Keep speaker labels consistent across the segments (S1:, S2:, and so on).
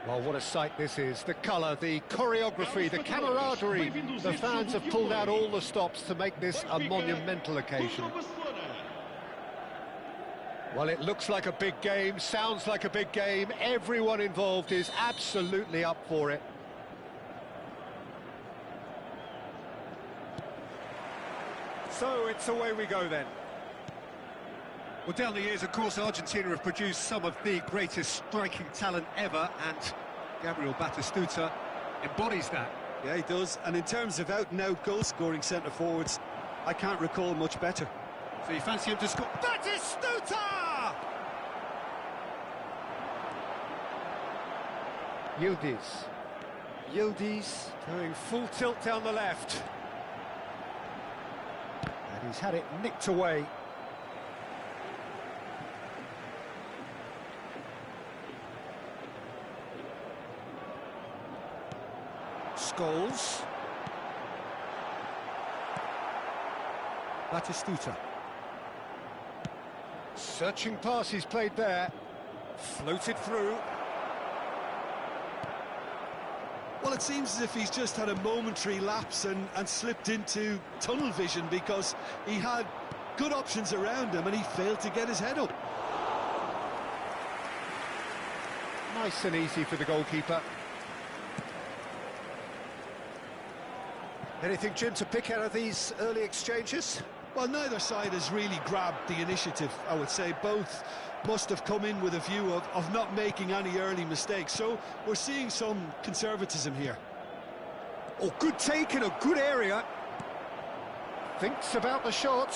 S1: Well, what a sight this is. The colour, the choreography, the camaraderie. The fans have pulled out all the stops to make this a monumental occasion. Well, it looks like a big game, sounds like a big game. Everyone involved is absolutely up for it. So it's away we go then. Well, down the years, of course, Argentina have produced some of the greatest striking talent ever, and Gabriel Batistuta embodies that.
S2: Yeah, he does. And in terms of out-and-out goal-scoring centre-forwards, I can't recall much better.
S1: So you fancy him to score? Batistuta! Yildiz going full tilt down the left. And he's had it nicked away. Scholes. Batistuta. Searching pass he's played there. Floated through.
S2: Well, it seems as if he's just had a momentary lapse and slipped into tunnel vision, because he had good options around him and he failed to get his head up.
S1: Nice and easy for the goalkeeper. Anything, Jim, to pick out of these early exchanges?
S2: Well, neither side has really grabbed the initiative, I would say. Both must have come in with a view of not making any early mistakes. So we're seeing some conservatism here.
S1: Oh, good take in a good area. Thinks about the shot.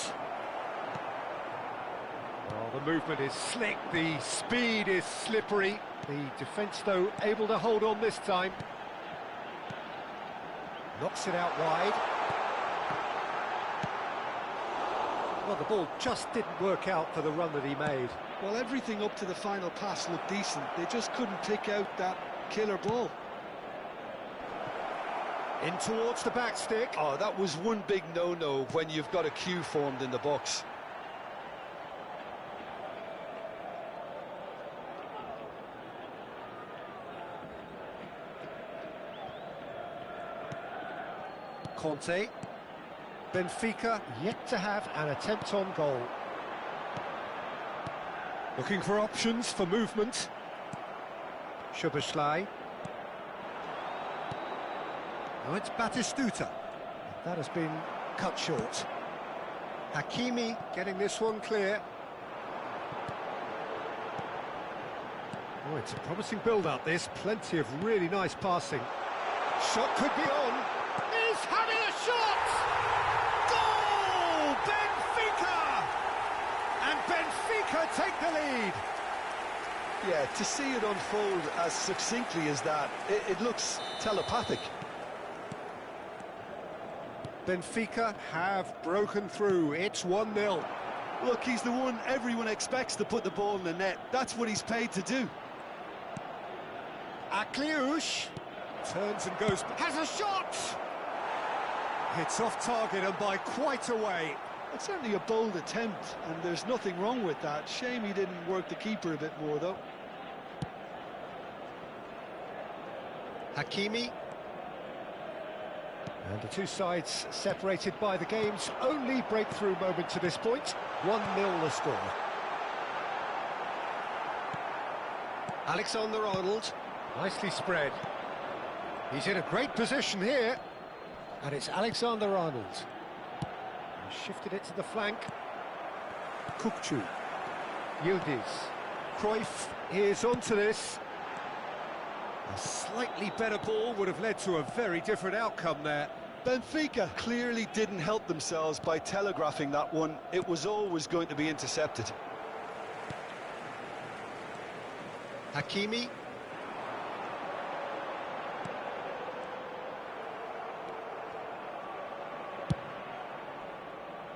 S1: Oh, the movement is slick, the speed is slippery. The defence, though, able to hold on this time. Knocks it out wide. Well, the ball just didn't work out for the run that he made.
S2: Well, everything up to the final pass looked decent. They just couldn't pick out that killer ball.
S1: In towards the back stick.
S2: Oh, that was one big no-no when you've got a queue formed in the box.
S1: Conte. Benfica yet to have an attempt on goal. Looking for options for movement. Subscreve. Now it's Batistuta. That has been cut short. Hakimi getting this one clear. Oh, it's a promising build-up, this. Plenty of really nice passing. Shot could be on. He's having a shot! Goal! Benfica! And Benfica take the lead.
S2: Yeah, to see it unfold as succinctly as that, it looks telepathic.
S1: Benfica have broken through. It's 1-0.
S2: Look, he's the one everyone expects to put the ball in the net. That's what he's paid to do.
S1: Akliush turns and goes, has a shot! It's off target and by quite a way.
S2: It's certainly a bold attempt, and there's nothing wrong with that. Shame he didn't work the keeper a bit more, though.
S1: Hakimi. And the two sides separated by the game's only breakthrough moment to this point. 1-0 the score. Alexander-Arnold, nicely spread. He's in a great position here. And it's Alexander-Arnold. He shifted it to the flank. Kukçu. Yildiz. Cruyff is onto this. A slightly better ball would have led to a very different outcome there.
S2: Benfica clearly didn't help themselves by telegraphing that one. It was always going to be intercepted.
S1: Hakimi.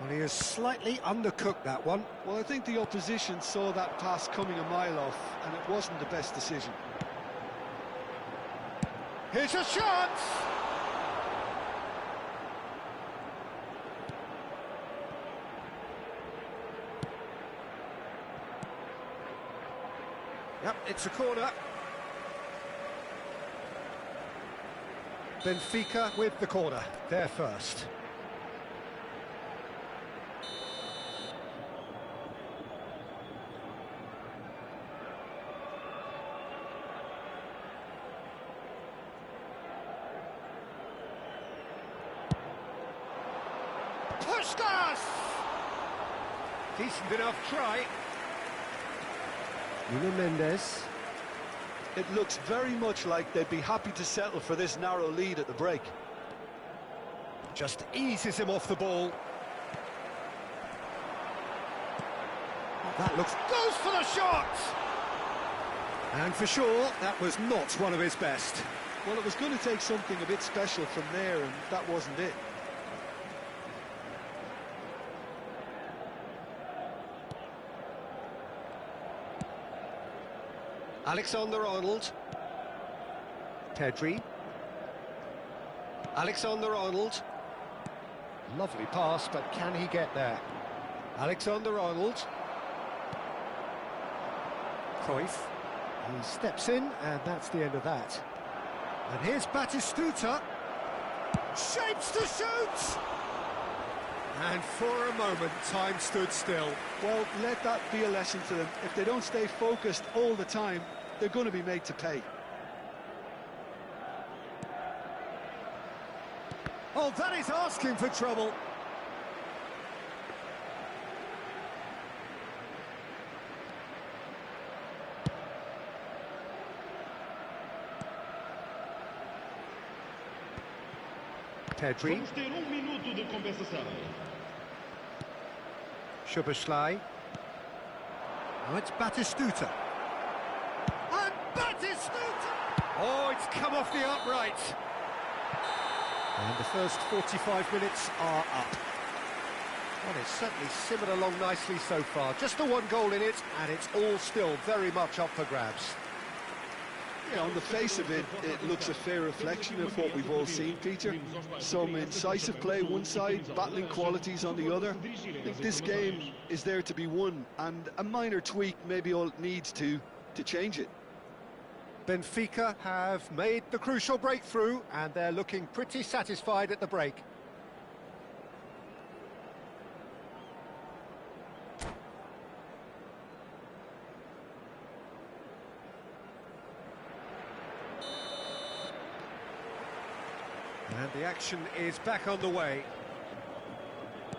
S1: Well, he has slightly undercooked that one.
S2: Well, I think the opposition saw that pass coming a mile off, and it wasn't the best decision.
S1: Here's a shot! Yep, it's a corner. Benfica with the corner, they're first. Puskas! Decent enough try. Nuno Mendes.
S2: It looks very much like they'd be happy to settle for this narrow lead at the break.
S1: Just eases him off the ball. That looks... goes for the shot! And for sure, that was not one of his best.
S2: Well, it was going to take something a bit special from there, and that wasn't it.
S1: Alexander-Arnold. Pedri. Alexander-Arnold. Lovely pass, but can he get there? Alexander-Arnold. Cruyff. He steps in, and that's the end of that. And here's Batistuta. Shapes to shoot! And for a moment, time stood still.
S2: Well, let that be a lesson to them. If they don't stay focused all the time, they're going to be made to pay.
S1: Oh, that is asking for trouble. Pedri.
S3: Vamos ter minuto de compensação.
S1: Subscreve. Now it's Batistuta. And Batistuta! Oh, it's come off the upright. And the first 45 minutes are up. Well, it's certainly simmered along nicely so far. Just the one goal in it, and it's all still very much up for grabs.
S2: Yeah, on the face of it, it looks a fair reflection of what we've all seen, Peter. Some incisive play one side, battling qualities on the other. I think this game is there to be won, and a minor tweak maybe all it needs to change it.
S1: Benfica have made the crucial breakthrough, and they're looking pretty satisfied at the break. And the action is back on the way.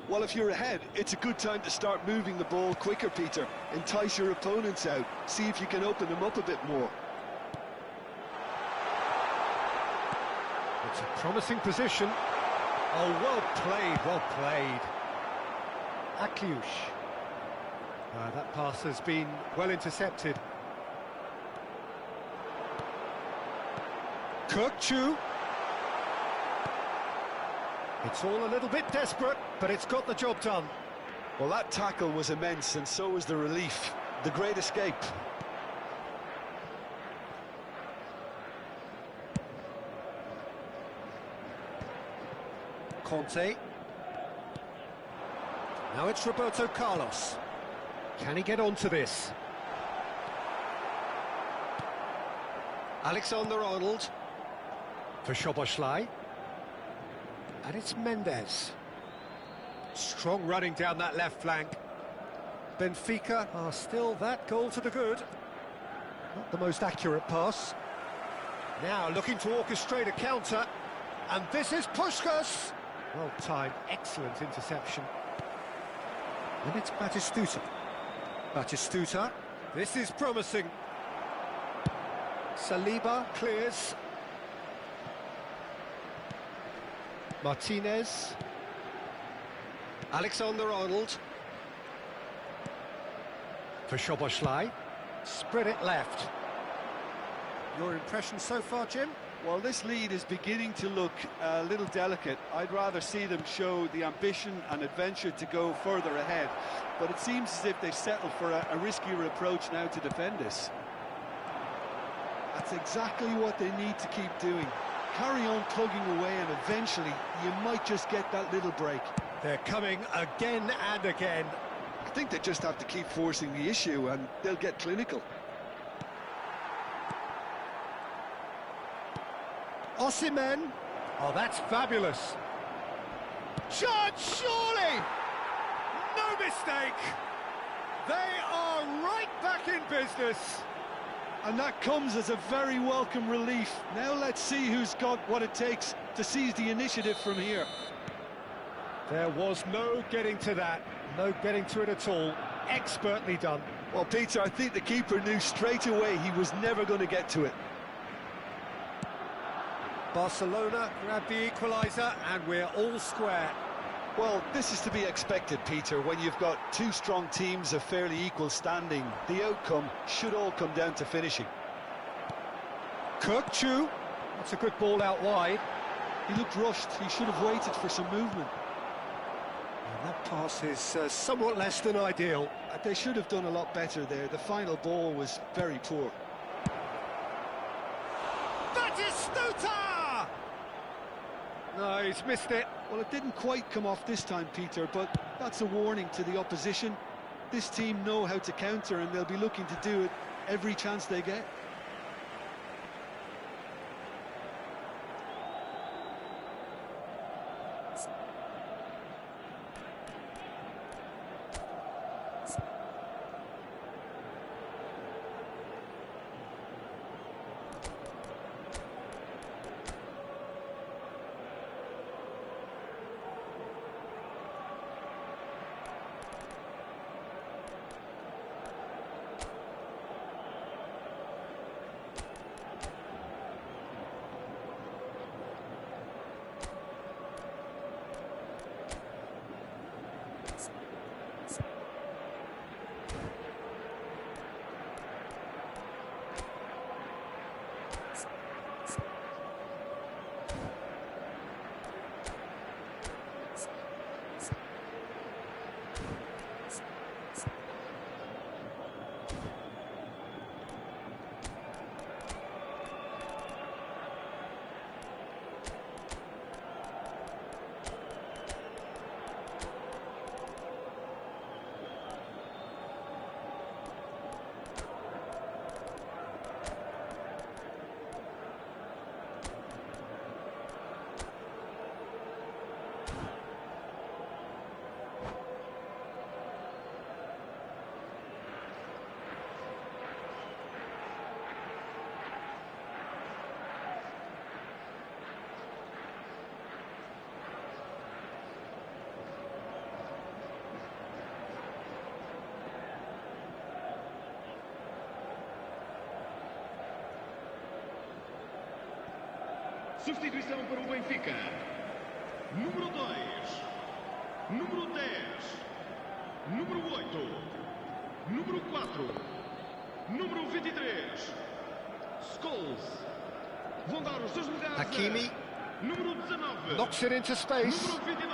S2: Well, if you're ahead, it's a good time to start moving the ball quicker, Peter. Entice your opponents out. See if you can open them up a bit more.
S1: It's a promising position. Oh, well played, well played. Akliush. That pass has been well intercepted. Kukçu. It's all a little bit desperate, but it's got the job done.
S2: Well, that tackle was immense, and so was the relief. The great escape.
S1: Conte. Now it's Roberto Carlos. Can he get onto this? Alexander-Arnold. For Szoboszlai. And it's Mendes. Strong running down that left flank. Benfica are still that goal to the good. Not the most accurate pass. Now looking to orchestrate a counter. And this is Puskas. Well timed, excellent interception. And it's Batistuta. Batistuta. This is promising. Saliba clears. Martinez. Alexander-Arnold. For Szoboszlai. Spread it left. Your impression so far, Jim?
S2: Well, this lead is beginning to look a little delicate. I'd rather see them show the ambition and adventure to go further ahead. But it seems as if they've settled for a riskier approach now to defend this. That's exactly what they need to keep doing. Carry on plugging away, and eventually you might just get that little break.
S1: They're coming again and again.
S2: I think they just have to keep forcing the issue, and they'll get clinical.
S1: Osimhen. Oh, that's fabulous. Shot, surely! No mistake! They are right back in business.
S2: And that comes as a very welcome relief. Now let's see who's got what it takes to seize the initiative from here.
S1: There was no getting to that, no getting to it at all. Expertly done.
S2: Well, Peter, I think the keeper knew straight away he was never going to get to it.
S1: Barcelona grabbed the equaliser and we're all square.
S2: Well, this is to be expected, Peter, when you've got two strong teams of fairly equal standing. The outcome should all come down to finishing.
S1: Chu, that's a good ball out wide.
S2: He looked rushed, he should have waited for some movement.
S1: And that pass is somewhat less than ideal.
S2: They should have done a lot better there. The final ball was very poor.
S1: That is Stuta! No, he's missed it.
S2: Well, it didn't quite come off this time, Peter, but that's a warning to the opposition. This team know how to counter, and they'll be looking to do it every chance they get.
S3: Substituição para o Benfica. Número 2. Número 10. Número 8. Número 4. Número 23. Scholes. Vão dar os seus lugares.
S1: Hakimi.
S3: Número 19.
S1: Knocks it into space.
S3: Número 22.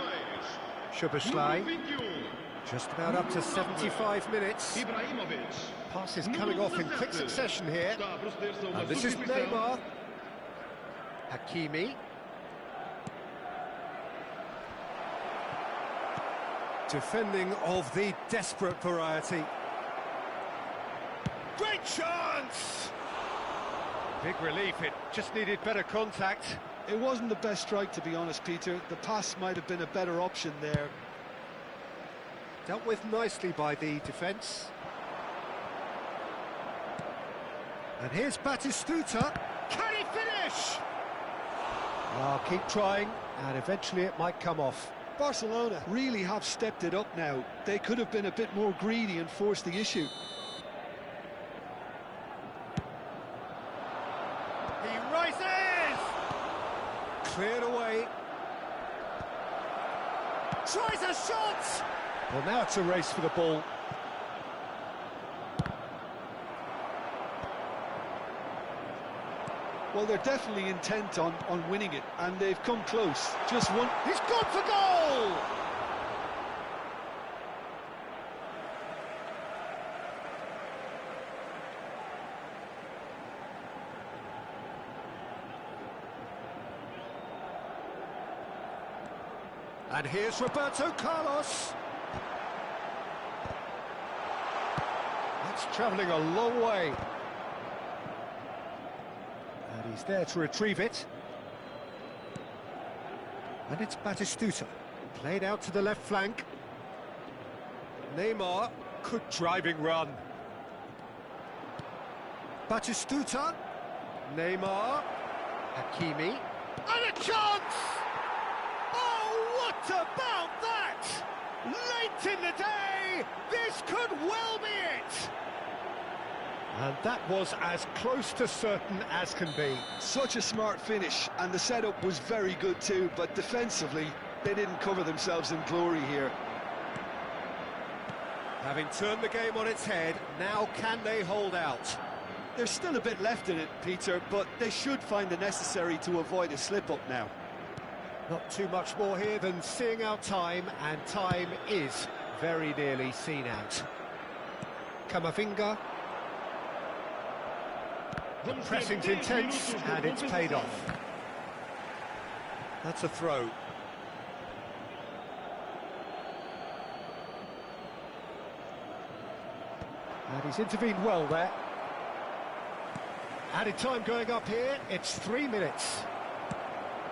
S1: Szoboszlai.
S3: Número 21.
S1: Just about up to 75 minutes.
S3: Ibrahimovic.
S1: Passes coming off in quick succession here.
S3: Está a proceder-se a uma
S1: And this is
S3: substituição.
S1: Neymar. Hakimi. Defending of the desperate variety. Great chance! Big relief, it just needed better contact.
S2: It wasn't the best strike, to be honest, Peter. The pass might have been a better option there.
S1: Dealt with nicely by the defence. And here's Batistuta. Can he finish? I'll keep trying, and eventually it might come off.
S2: Barcelona really have stepped it up now. They could have been a bit more greedy and forced the issue.
S1: He rises! Cleared away. Tries a shot! Well, now it's a race for the ball.
S2: Well, they're definitely intent on winning it, and they've come close. Just one.
S1: He's gone for goal! And here's Roberto Carlos. That's travelling a long way. And he's there to retrieve it. And it's Batistuta, played out to the left flank. Neymar, good driving run. Batistuta, Neymar, Hakimi, and a chance! Oh, what about that? Late in the day, this could well be it! And that was as close to certain as can be.
S2: Such a smart finish, and the setup was very good too, but defensively, they didn't cover themselves in glory here.
S1: Having turned the game on its head, now can they hold out?
S2: There's still a bit left in it, Peter, but they should find the necessary to avoid a slip-up now.
S1: Not too much more here than seeing out time, and time is very nearly seen out. Camavinga. The pressing's intense, and it's paid off. That's a throw. And he's intervened well there. Added time going up here, it's 3 minutes.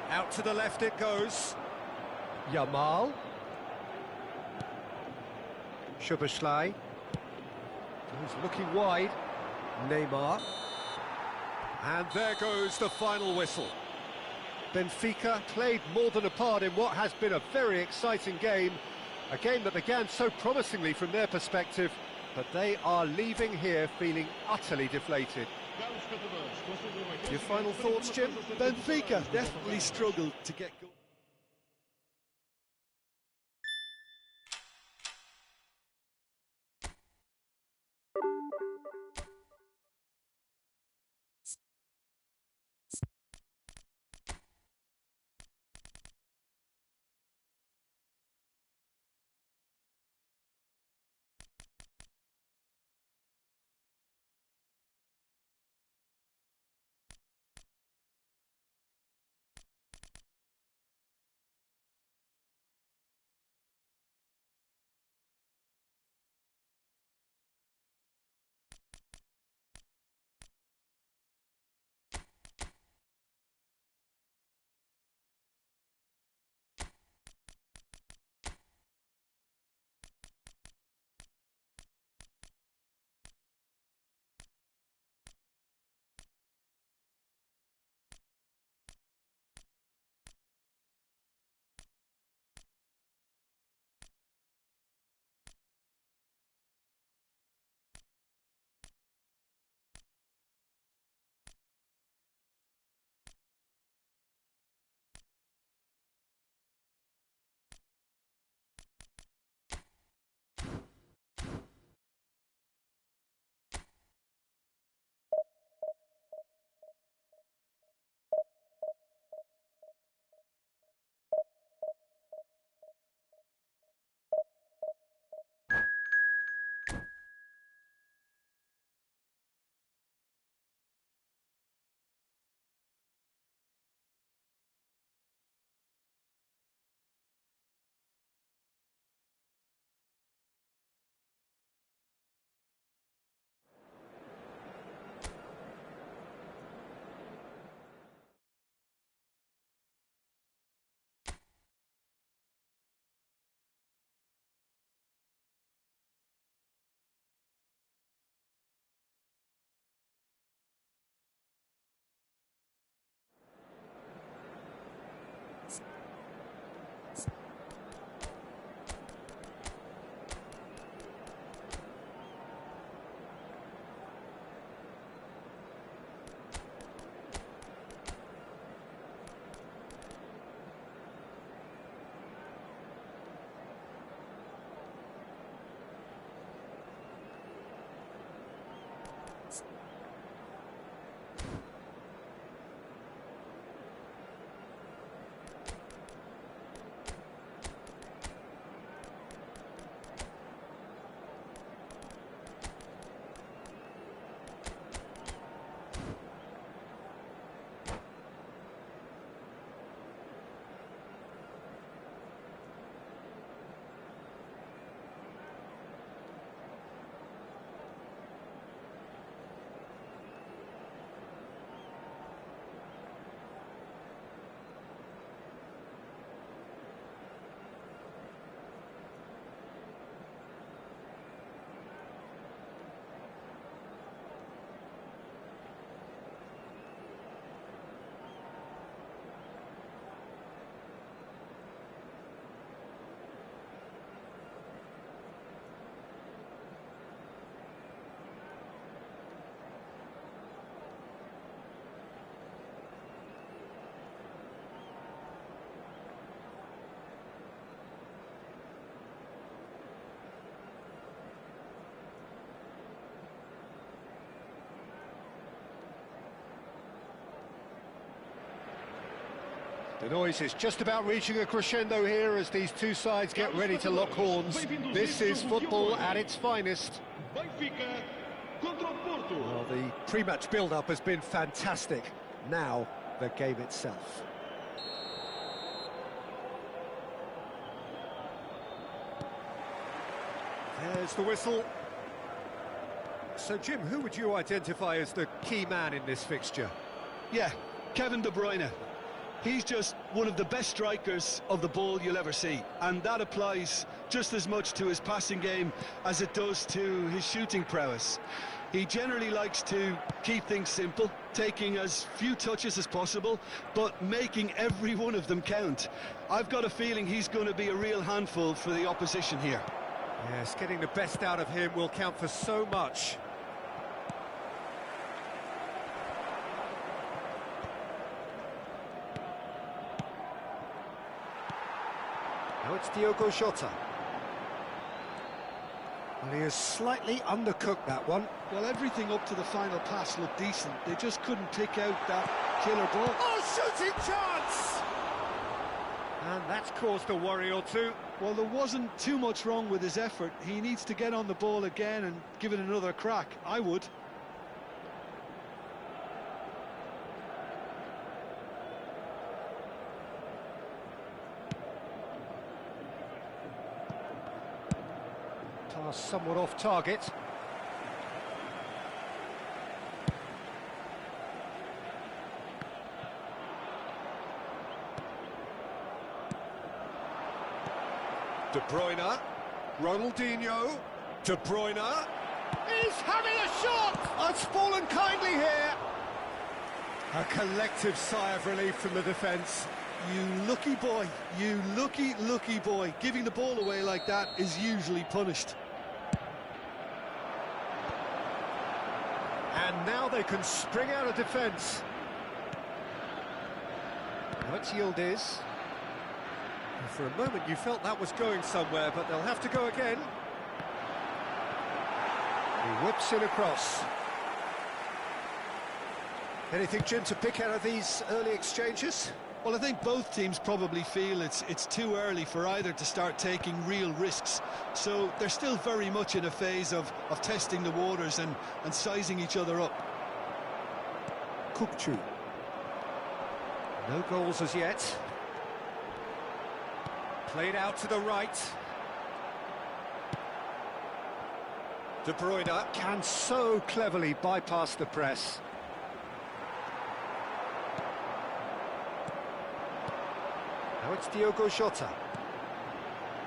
S1: Out to the left it goes. Yamal. Subscreve. He's looking wide. Neymar. And there goes the final whistle. Benfica played more than a part in what has been a very exciting game. A game that began so promisingly from their perspective, but they are leaving here feeling utterly deflated. Your final thoughts, Jim?
S2: Benfica definitely struggled to get going.
S1: The noise is just about reaching a crescendo here as these two sides get ready to lock horns. This is football at its finest.
S3: Benfica contra o Porto.
S1: Well, the pre-match build-up has been fantastic. Now, the game itself. There's the whistle. So, Jim, who would you identify as the key man in this fixture?
S2: Yeah, Kevin De Bruyne. He's just one of the best strikers of the ball you'll ever see, and that applies just as much to his passing game as it does to his shooting prowess. He generally likes to keep things simple, taking as few touches as possible, but making every one of them count. I've got a feeling he's going to be a real handful for the opposition here.
S1: Yes, getting the best out of him will count for so much. Now it's Diogo Jota. Well, he has slightly undercooked that one.
S2: Well, everything up to the final pass looked decent. They just couldn't pick out that killer ball.
S1: Oh, shooting chance! And that's caused a worry or two.
S2: Well, there wasn't too much wrong with his effort. He needs to get on the ball again and give it another crack. I would.
S1: Pass somewhat off target. De Bruyne, Ronaldinho, De Bruyne, he's having a shot! Oh, it's fallen kindly here. A collective sigh of relief from the defence.
S2: You lucky boy, you lucky boy. Giving the ball away like that is usually punished.
S1: And now they can spring out of defence. Now it's Yildiz. For a moment you felt that was going somewhere, but they'll have to go again. He whips it across. Anything, Jim, to pick out of these early exchanges?
S2: Well, I think both teams probably feel it's too early for either to start taking real risks. So they're still very much in a phase of testing the waters and sizing each other up.
S1: Kukçu. No goals as yet. Played out to the right. De Bruyne can so cleverly bypass the press. Now it's Diogo Jota.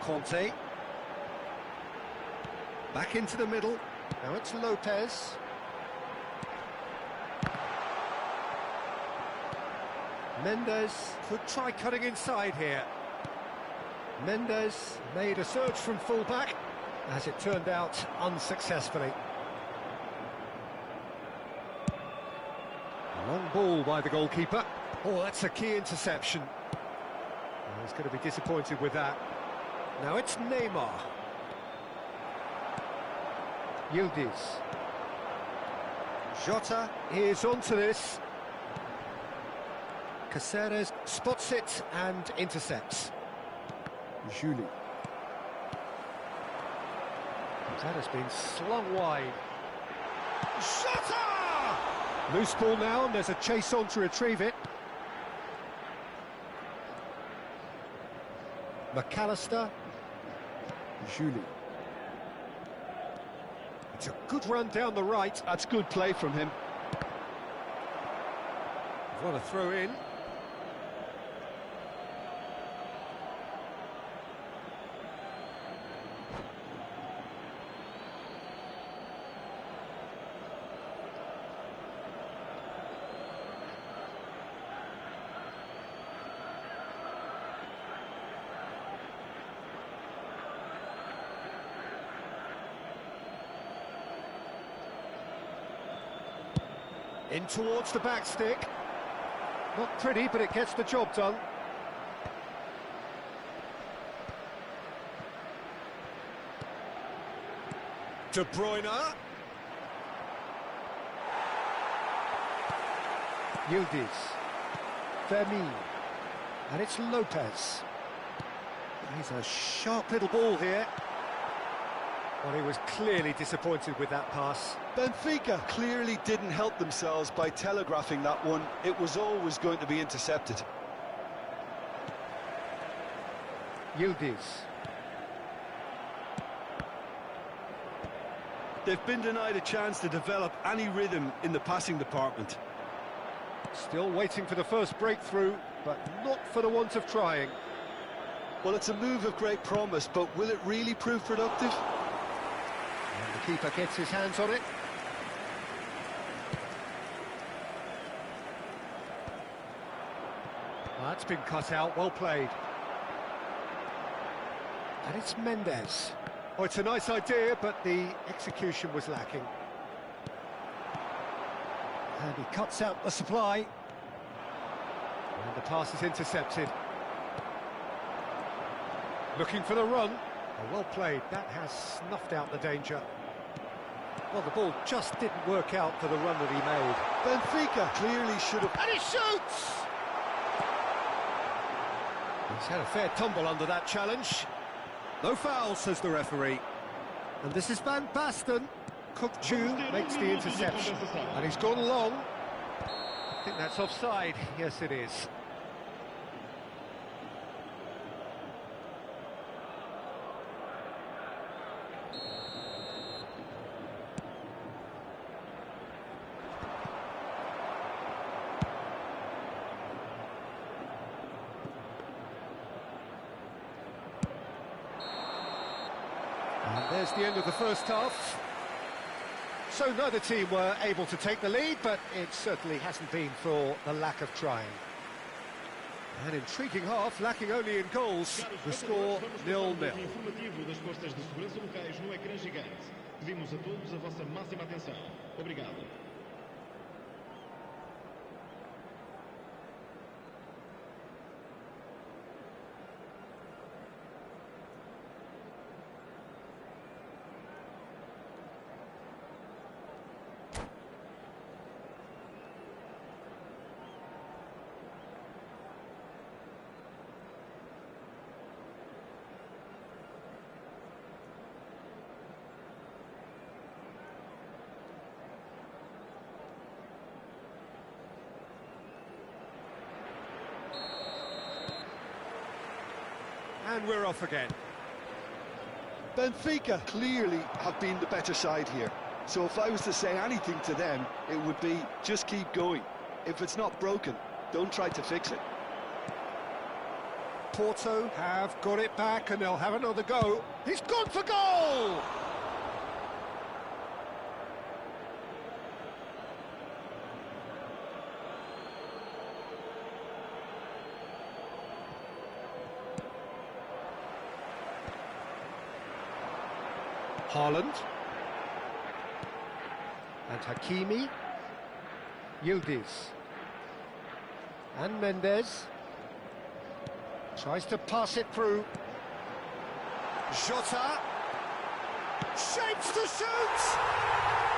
S1: Conte. Back into the middle. Now it's Lopez. Mendes could try cutting inside here. Mendes made a surge from full-back, as it turned out, unsuccessfully. A long ball by the goalkeeper. Oh, that's a key interception. Well, he's going to be disappointed with that. Now it's Neymar. Yildiz. Jota is onto this. Caceres spots it and intercepts. Julie. That has been slung wide. Jota! Loose ball now, and there's a chase on to retrieve it. McAllister. Julie. It's a good run down the right.
S2: That's good play from him.
S1: What a throw in. In towards the back stick. Not pretty, but it gets the job done. De Bruyne. Yildiz. Fermin. And it's Lopez. He's a sharp little ball here. Well, he was clearly disappointed with that pass.
S2: Benfica clearly didn't help themselves by telegraphing that one. It was always going to be intercepted.
S1: Yildiz.
S2: They've been denied a chance to develop any rhythm in the passing department.
S1: Still waiting for the first breakthrough, but not for the want of trying.
S2: Well, it's a move of great promise, but will it really prove productive?
S1: And the keeper gets his hands on it. That's been cut out, well played. And it's Mendes. Oh, it's a nice idea, but the execution was lacking. And he cuts out the supply. And the pass is intercepted. Looking for the run. Oh, well played. That has snuffed out the danger. Well, the ball just didn't work out for the run that he made.
S2: Benfica clearly should have...
S1: And he shoots! He's had a fair tumble under that challenge. No foul, says the referee. And this is Van Basten. Kukçu makes the interception. And he's gone long. I think that's offside. Yes, it is. And there's the end of the first half. So neither team were able to take the lead, but it certainly hasn't been for the lack of trying. An intriguing half, lacking only in goals. The score 0-0.
S3: Informativo das postas de segurança locais no ecrã gigante. Pedimos a todos a vossa máxima atenção. Obrigado.
S1: And we're off again.
S2: Benfica clearly have been the better side here. So if I was to say anything to them, it would be just keep going. If it's not broken, don't try to fix it.
S1: Porto have got it back and they'll have another go. He's gone for goal! Haaland. And Hakimi. Yildiz. And Mendes. Tries to pass it through. Jota. Shapes to shoot!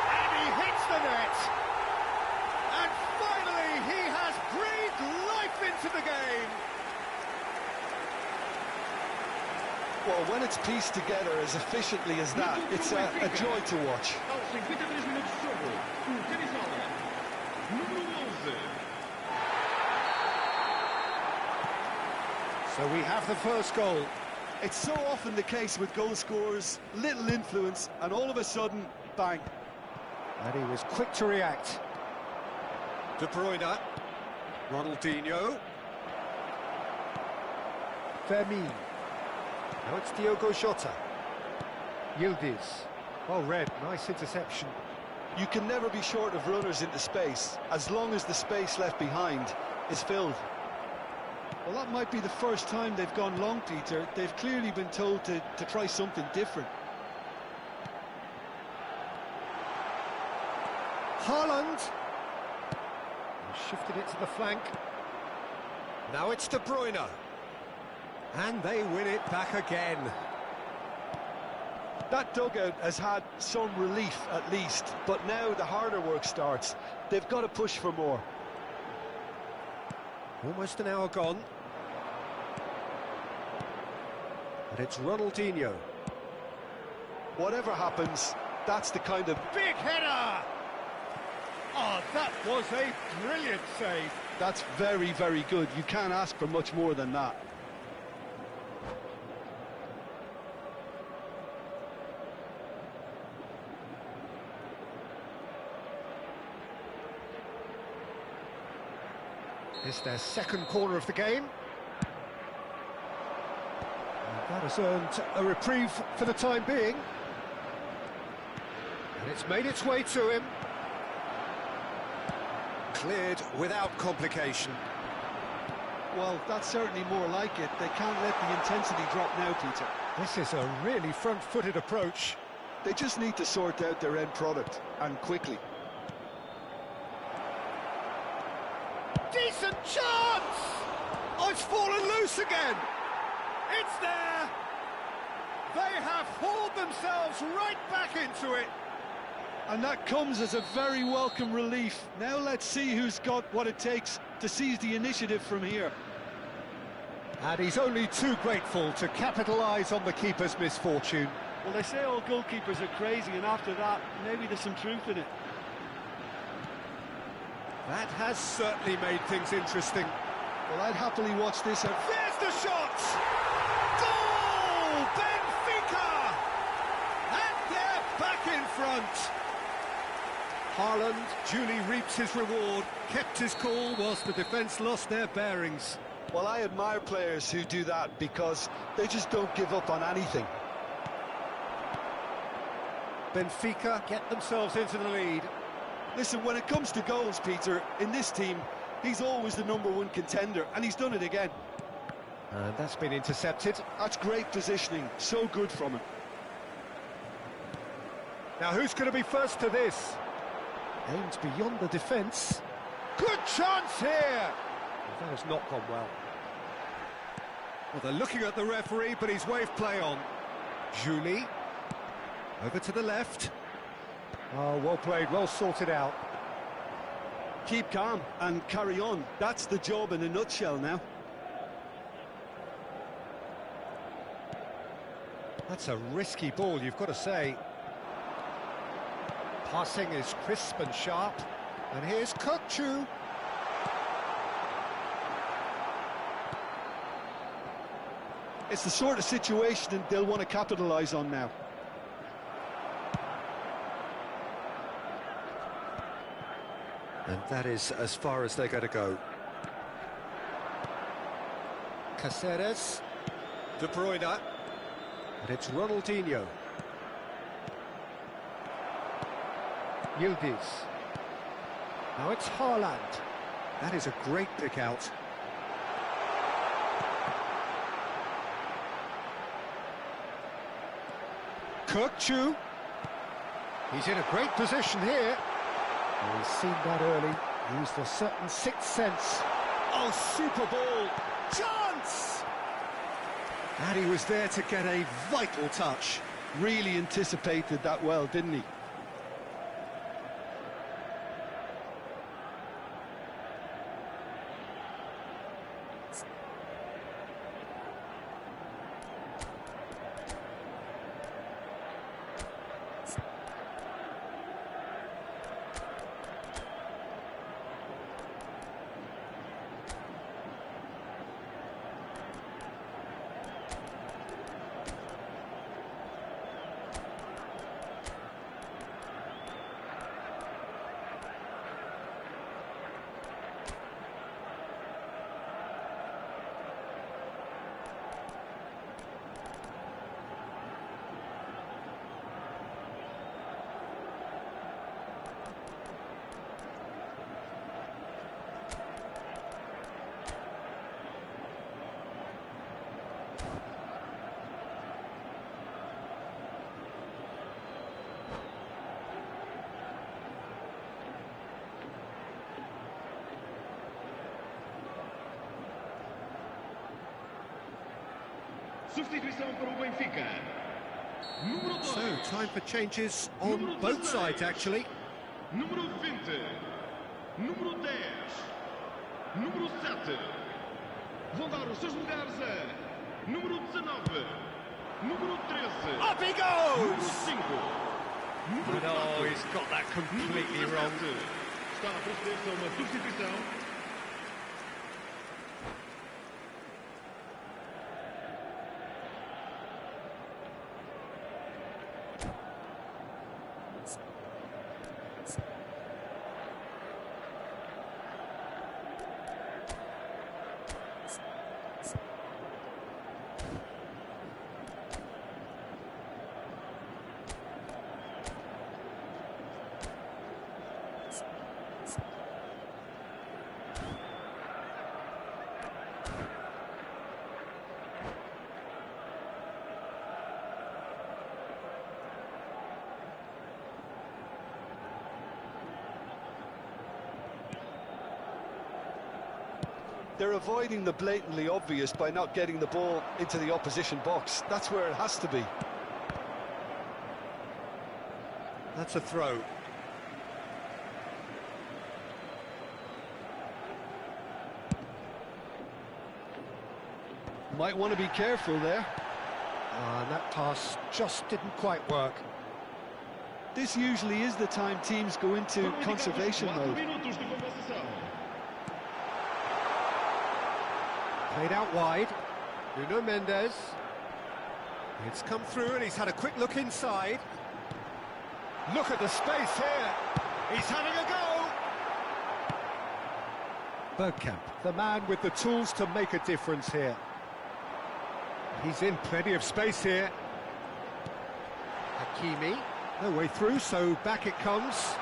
S1: And he hits the net! And finally he has breathed life into the game!
S2: Well, when it's pieced together as efficiently as that, it's a joy to watch.
S3: Aos 53 minutos de jogo, o camisola número 11.
S1: So we have the first goal.
S2: It's so often the case with goal scorers, little influence, and all of a sudden, bang.
S1: And he was quick to react. De Bruyne. Ronaldinho. Fermin. Now it's Diogo Jota. Yildiz. Well read, nice interception.
S2: You can never be short of runners into space, as long as the space left behind is filled. Well, that might be the first time they've gone long, Peter. They've clearly been told to try something different.
S1: Haaland. He shifted it to the flank. Now it's De Bruyne. And they win it back again.
S2: That dugout has had some relief at least, but now the harder work starts. They've got to push for more.
S1: Almost an hour gone. And it's Ronaldinho.
S2: Whatever happens, that's the kind of...
S1: Big header! Oh, that was a brilliant save.
S2: That's very, very good. You can't ask for much more than that.
S1: It's their second corner of the game. And that has earned a reprieve for the time being. And it's made its way to him. Cleared without complication.
S2: Well, that's certainly more like it. They can't let the intensity drop now, Peter.
S1: This is a really front-footed approach.
S2: They just need to sort out their end product, and quickly.
S1: Decent chance! Oh, it's fallen loose again! It's there! They have hauled themselves right back into it!
S2: And that comes as a very welcome relief. Now let's see who's got what it takes to seize the initiative from here.
S1: And he's only too grateful to capitalise on the keeper's misfortune.
S2: Well, they say all goalkeepers are crazy, and after that, maybe there's some truth in it.
S1: That has certainly made things interesting.
S2: Well, I'd happily watch this.
S1: There's the shot! Goal! Benfica! And they're back in front. Haaland duly reaps his reward, kept his cool whilst the defence lost their bearings.
S2: Well, I admire players who do that because they just don't give up on anything.
S1: Benfica get themselves into the lead.
S2: Listen, when it comes to goals, Peter, in this team, he's always the #1 contender, and he's done it again.
S1: And that's been intercepted.
S2: That's great positioning, so good from him.
S1: Now who's going to be first to this? Aimed beyond the defence. Good chance here! That has not gone well. Well, they're looking at the referee, but he's waved play on. Julie. Over to the left. Oh, well played, well sorted out.
S2: Keep calm and carry on. That's the job in a nutshell now.
S1: That's a risky ball, you've got to say. Passing is crisp and sharp. And here's Kokchu.
S2: It's the sort of situation they'll want to capitalise on now.
S1: And that is as far as they're going to go. Caceres. De Bruyne. And it's Ronaldinho. Yildiz. Now it's Haaland. That is a great pick out. Kokchu. He's in a great position here. Oh, he's seen that early. Used a certain sixth sense. Oh, super ball. Chance! And he was there to get a vital touch.
S2: Really anticipated that well, didn't he?
S3: Substituição para o Benfica. Número 2.
S1: So, time for changes on both sides, actually.
S3: Número 20. Número 10. Número 7. Vão dar os seus lugares a número 19. Número 13.
S1: Up he
S3: Número
S1: goes!
S3: 5.
S1: And oh, he's got that completely wrong.
S3: Está a proceder-se a uma substituição.
S2: They're avoiding the blatantly obvious by not getting the ball into the opposition box. That's where it has to be.
S1: That's a throw.
S2: Might want to be careful there.
S1: And that pass just didn't quite work.
S2: This usually is the time teams go into conservation
S3: 4
S2: mode.
S3: minutos de compensação.
S1: Played out wide. Nuno Mendes. It's come through and he's had a quick look inside. Look at the space here. He's having a go. Bergkamp, the man with the tools to make a difference here. He's in plenty of space here. Hakimi, no way through, so back it comes.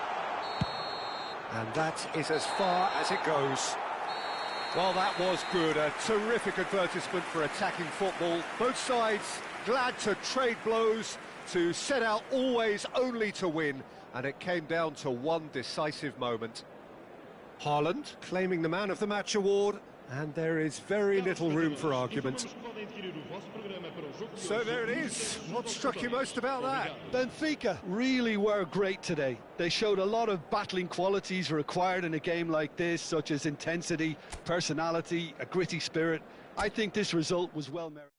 S1: And that is as far as it goes. Well, that was good. A terrific advertisement for attacking football. Both sides glad to trade blows, to set out always only to win. And it came down to one decisive moment. Haaland claiming the Man of the Match award. And there is very little room for argument. So there it is. What struck you most about that?
S2: Benfica really were great today. They showed a lot of battling qualities required in a game like this, such as intensity, personality, a gritty spirit. I think this result was well merited.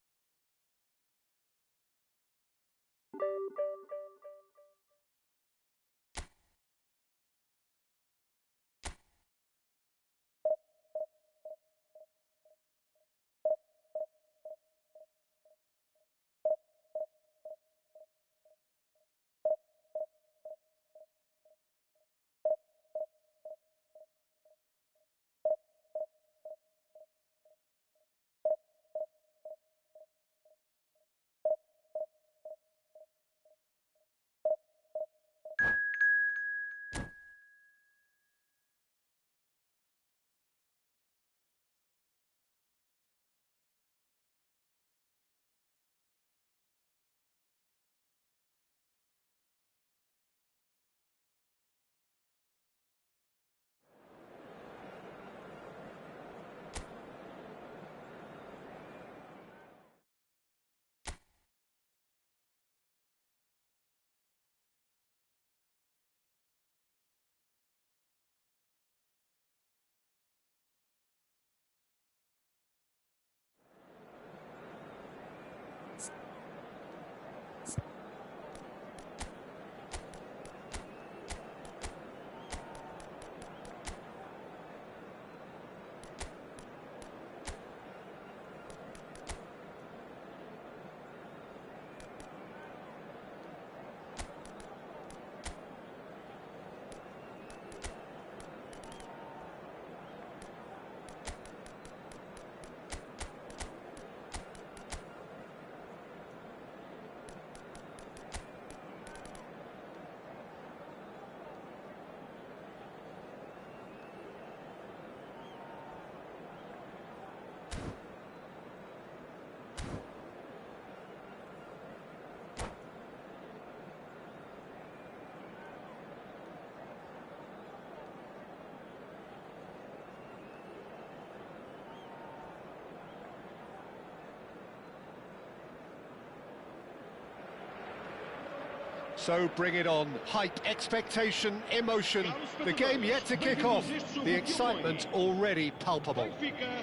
S1: So bring it on. Hype, expectation, emotion. The game yet to kick off. The excitement already palpable.
S3: Benfica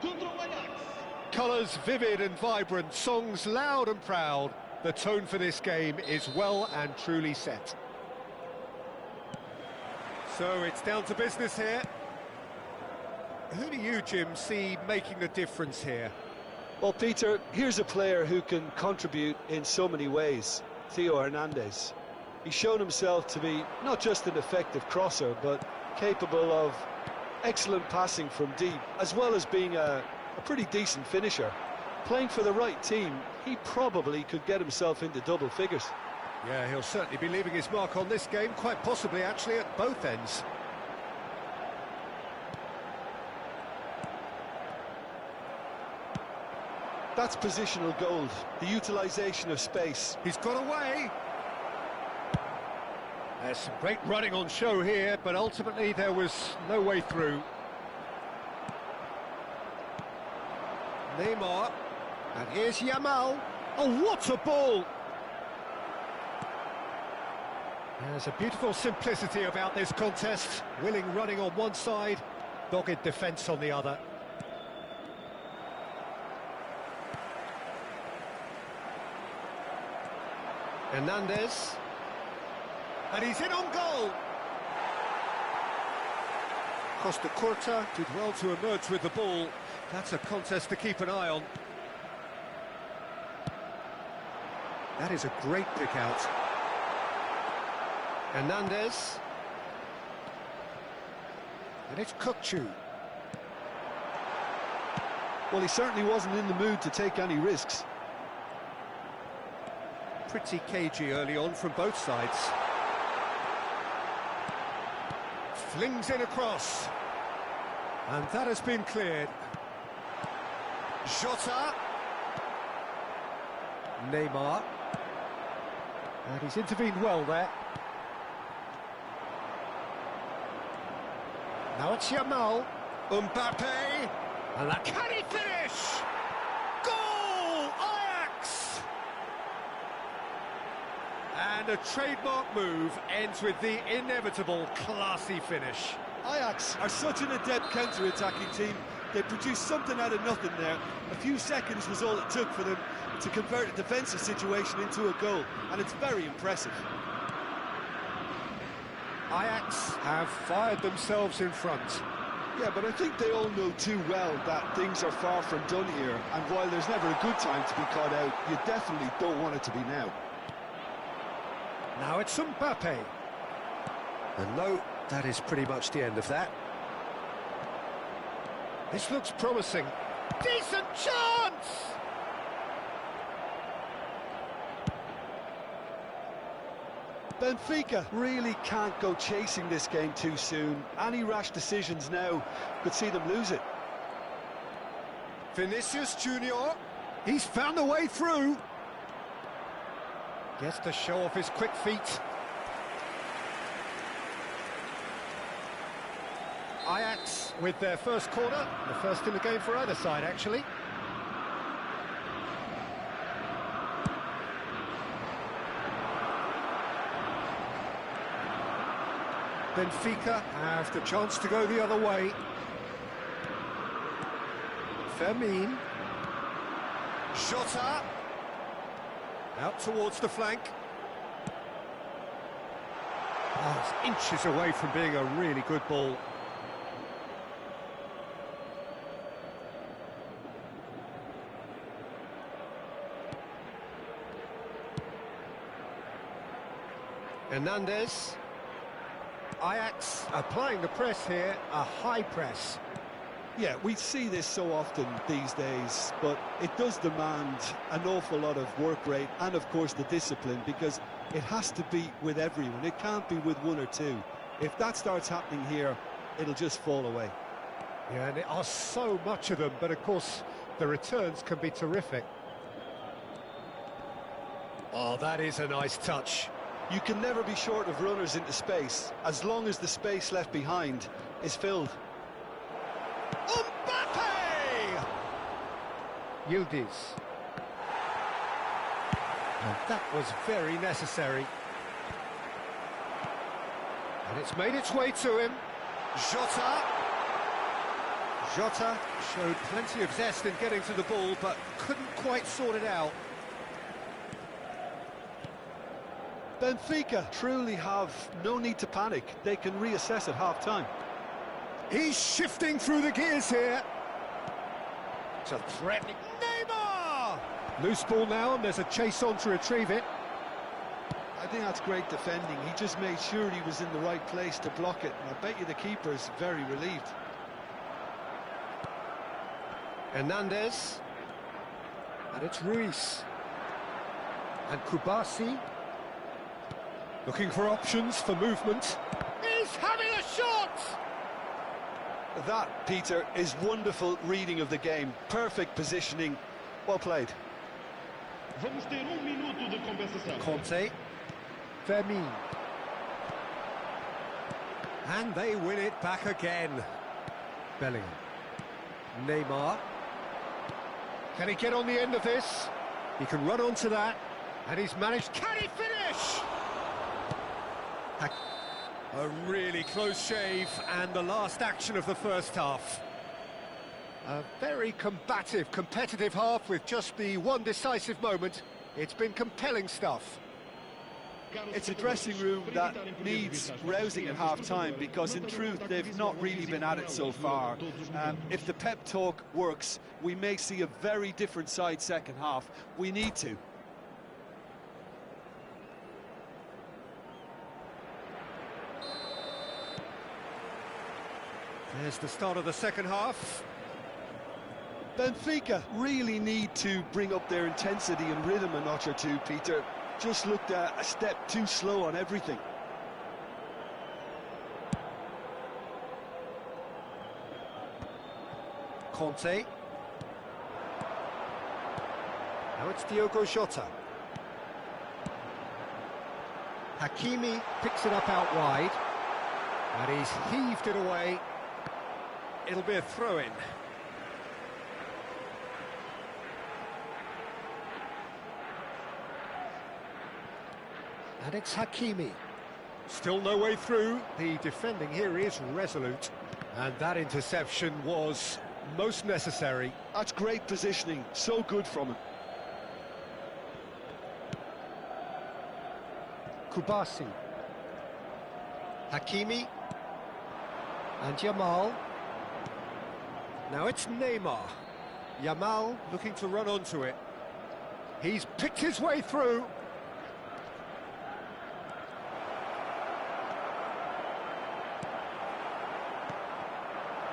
S3: contra o Ajax.
S1: Colours vivid and vibrant, songs loud and proud. The tone for this game is well and truly set. So it's down to business here. Who do you, Jim, see making the difference here?
S2: Well, Peter, here's a player who can contribute in so many ways. Theo Hernandez. He's shown himself to be not just an effective crosser, but capable of excellent passing from deep, as well as being a pretty decent finisher. Playing for the right team, he probably could get himself into double figures.
S1: Yeah, he'll certainly be leaving his mark on this game, quite possibly actually at both ends.
S2: That's positional gold, the utilisation of space.
S1: He's got away. There's some great running on show here, but ultimately there was no way through. Neymar, and here's Yamal. Oh, what a ball! There's a beautiful simplicity about this contest. Willing running on one side, dogged defence on the other. Hernandez, and he's in on goal. Costa Curta did well to emerge with the ball. That's a contest to keep an eye on. That is a great pick out. Hernandez, and it's Kukçu.
S2: Well, he certainly wasn't in the mood to take any risks.
S1: Pretty cagey early on from both sides. Flings in across. And that has been cleared. Jota. Neymar. And he's intervened well there. Now it's Yamal. Mbappe. And that, can he finish? Goal! Ajax! And a trademark move ends with the inevitable classy finish.
S2: Ajax are such an adept counter-attacking team. They produced something out of nothing there. A few seconds was all it took for them to convert a defensive situation into a goal, and it's very impressive.
S1: Ajax have fired themselves in front.
S2: Yeah, but I think they all know too well that things are far from done here, and while there's never a good time to be caught out, you definitely don't want it to be now.
S1: Now it's Mbappe. And no, that is pretty much the end of that. This looks promising. Decent chance!
S2: Benfica really can't go chasing this game too soon. Any rash decisions now could see them lose it.
S1: Vinicius Junior, he's found a way through. Gets to show off his quick feet. Ajax with their first corner, the first in the game for either side actually. Benfica have the chance to go the other way. Fermin. Jota. Out towards the flank. Oh, it's inches away from being a really good ball. Hernandez. Ajax applying the press here, a high press.
S2: Yeah, we see this so often these days, but it does demand an awful lot of work rate and, of course, the discipline, because it has to be with everyone. It can't be with one or two. If that starts happening here, it'll just fall away.
S1: Yeah, and there are so much of them, but, of course, the returns can be terrific. Oh, that is a nice touch.
S2: You can never be short of runners into space, as long as the space left behind is filled.
S1: Mbappe! Yildiz. And that was very necessary. And it's made its way to him. Jota. Jota showed plenty of zest in getting to the ball, but couldn't quite sort it out.
S2: Benfica truly have no need to panic. They can reassess at half-time.
S1: He's shifting through the gears here. It's a threatening... Neymar! Loose ball now, and there's a chase on to retrieve it.
S2: I think that's great defending. He just made sure he was in the right place to block it, and I bet you the keeper's very relieved.
S1: Hernandez. And it's Ruiz. And Kubasi. Looking for options for movement. He's having a shot!
S2: That, Peter, is wonderful reading of the game. Perfect positioning. Well played.
S3: Vamos ter minuto de compensação.
S1: Conte. Fermin. And they win it back again. Bellingham. Neymar. Can he get on the end of this? He can run onto that. And he's managed... Can he finish? A really close shave, and the last action of the first half. A very combative, competitive half with just the one decisive moment. It's been compelling stuff.
S2: It's a dressing room that needs rousing at half-time, because in truth they've not really been at it so far. If the pep talk works, we may see a very different side second half. We need to.
S1: There's the start of the second half.
S2: Benfica really need to bring up their intensity and rhythm a notch or two, Peter. Just looked a step too slow on everything.
S1: Conte. Now it's Diogo Jota. Hakimi picks it up out wide. And he's heaved it away. It'll be a throw-in. And it's Hakimi. Still no way through. The defending here is resolute. And that interception was most necessary.
S2: That's great positioning. So good from him.
S1: Kubasi. Hakimi. And Yamal. Now it's Neymar. Yamal looking to run onto it. He's picked his way through.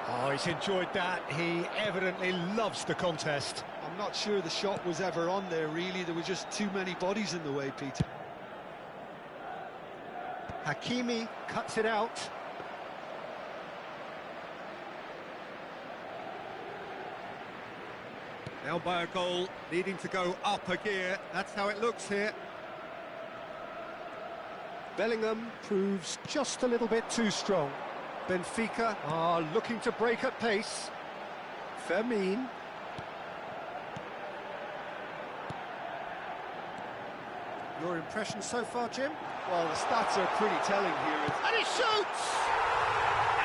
S1: Oh, he's enjoyed that. He evidently loves the contest.
S2: I'm not sure the shot was ever on there, really. There were just too many bodies in the way, Peter.
S1: Hakimi cuts it out. Now by a goal, needing to go up a gear. That's how it looks here. Bellingham proves just a little bit too strong. Benfica are looking to break at pace. Fermin. Your impression so far, Jim?
S2: Well, the stats are pretty telling here.
S1: And he shoots!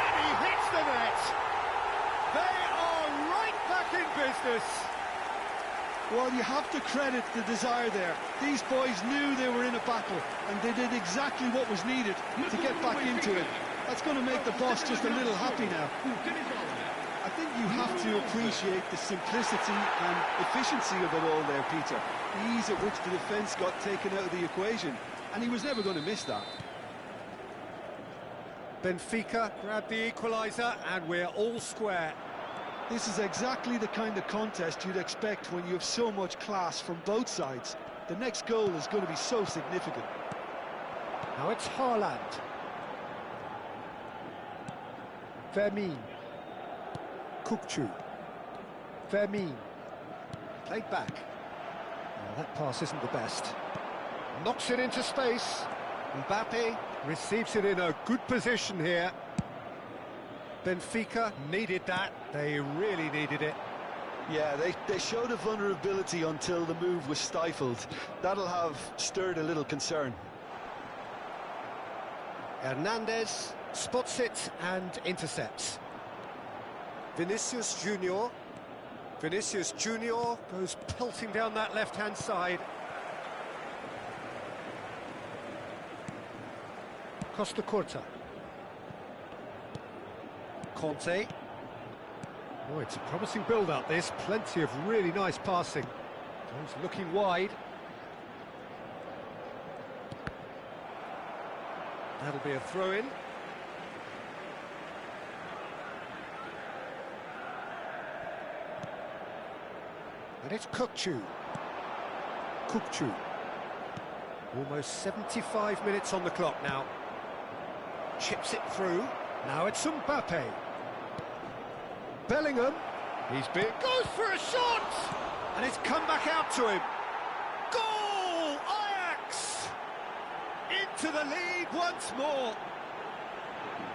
S1: And he hits the net! They are right back in business!
S2: Well, you have to credit the desire there. These boys knew they were in a battle, and they did exactly what was needed to get back into it. That's going to make the boss just a little happy now. I think you have to appreciate the simplicity and efficiency of it all there, Peter. The ease at which the defence got taken out of the equation, and he was never going to miss that.
S1: Benfica grabbed the equaliser, and we're all square.
S2: This is exactly the kind of contest you'd expect when you have so much class from both sides. The next goal is going to be so significant.
S1: Now it's Haaland. Fermin. Kukçu. Fermin. Played back. Oh, that pass isn't the best. Knocks it into space. Mbappe receives it in a good position here. Benfica needed that. They really needed it.
S2: Yeah, they showed a vulnerability until the move was stifled. That'll have stirred a little concern.
S1: Hernandez spots it and intercepts. Vinicius Junior. Vinicius Junior goes pelting down that left-hand side. Costa Curta. Conte. Oh, it's a promising build-up, this. Plenty of really nice passing. Goes looking wide. That'll be a throw-in. And it's Kukçu. Kukçu. Almost 75 minutes on the clock now. Chips it through. Now it's Mbappe. Bellingham. He's big. Goes for a shot! And it's come back out to him. Goal! Ajax! Into the lead once more.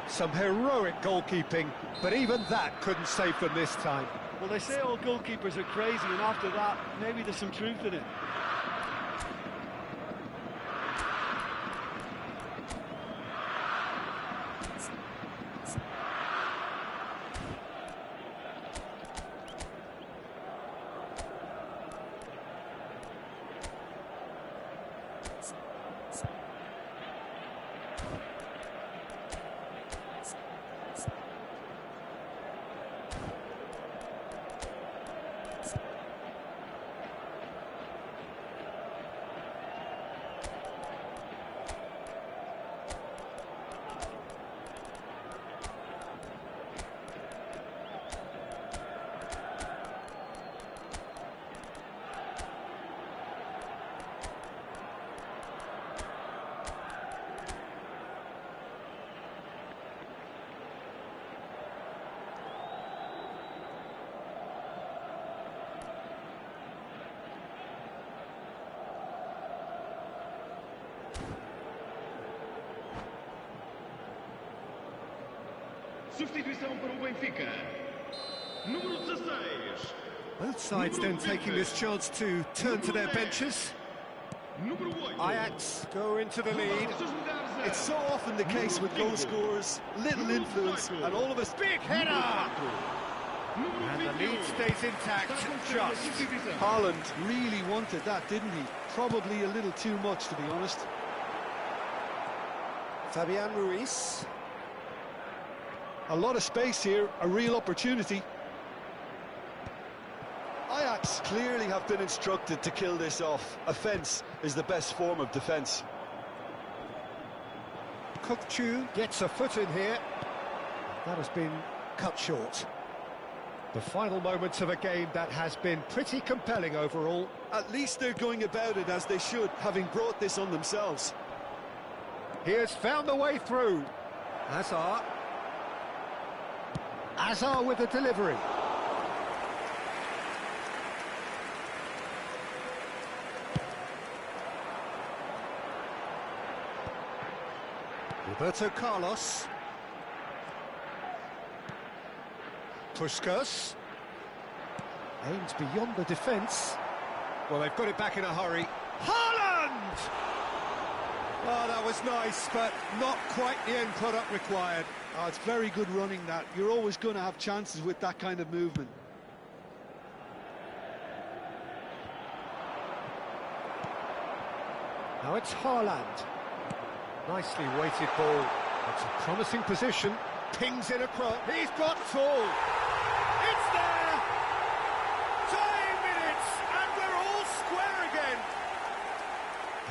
S1: Some heroic goalkeeping, but even that couldn't save them this time.
S2: Well, they say all goalkeepers are crazy, and after that, maybe there's some truth in it.
S3: Substituição para o Benfica. Número 16.
S1: Both sides then taking this chance to turn to their benches.
S3: Número 8.
S1: Ajax go into the lead.
S2: It's so often the case with goal scorers, little influence, and all of us...
S1: Big header! And the lead stays intact, just.
S2: Haaland really wanted that, didn't he? Probably a little too much, to be honest.
S1: Fabian Ruiz.
S2: A lot of space here, a real opportunity. Ajax clearly have been instructed to kill this off. Offence is the best form of defence.
S1: Kukçu gets a foot in here. That has been cut short. The final moments of a game that has been pretty compelling overall.
S2: At least they're going about it as they should, having brought this on themselves.
S1: He has found the way through. Hazard. Hazard with the delivery. Roberto Carlos. Puskas. Aims beyond the defence. Well, they've got it back in a hurry. Haaland! Oh, that was nice, but not quite the end product required.
S2: Oh, it's very good running, that. You're always going to have chances with that kind of movement.
S1: Now it's Haaland. Nicely weighted ball. It's a promising position. Pings it across. He's got full. It's there! 10 minutes, and we're all square again.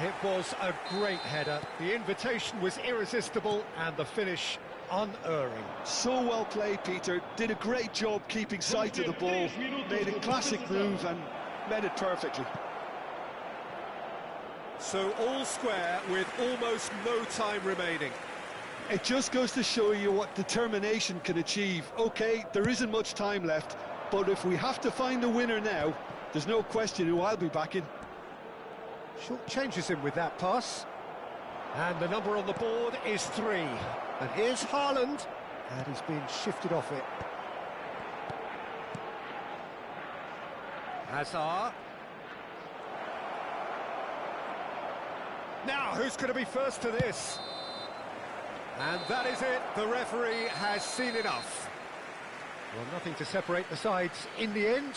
S1: It was a great header. The invitation was irresistible, and the finish unerring.
S2: So well played, Peter. Did a great job keeping sight of the ball. Made a classic move and met it perfectly.
S1: So all square with almost no time remaining.
S2: It just goes to show you what determination can achieve. OK, there isn't much time left, but if we have to find a winner now, there's no question who I'll be backing.
S1: Short changes him with that pass. And the number on the board is 3. And here's Haaland. And he's been shifted off it. Hazard. Now, who's going to be first to this? And that is it. The referee has seen enough. Well, nothing to separate the sides in the end,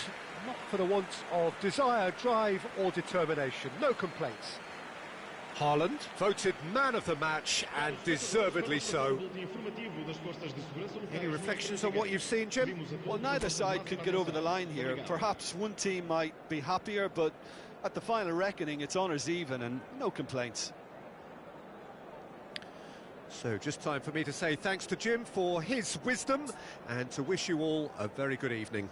S1: not for the want of desire, drive or determination. No complaints. Haaland, voted man of the match, and deservedly so. Any reflections on what you've seen, Jim?
S2: Well, neither side could get over the line here. Perhaps one team might be happier, but at the final reckoning, it's honours even and no complaints.
S1: So just time for me to say thanks to Jim for his wisdom and to wish you all a very good evening.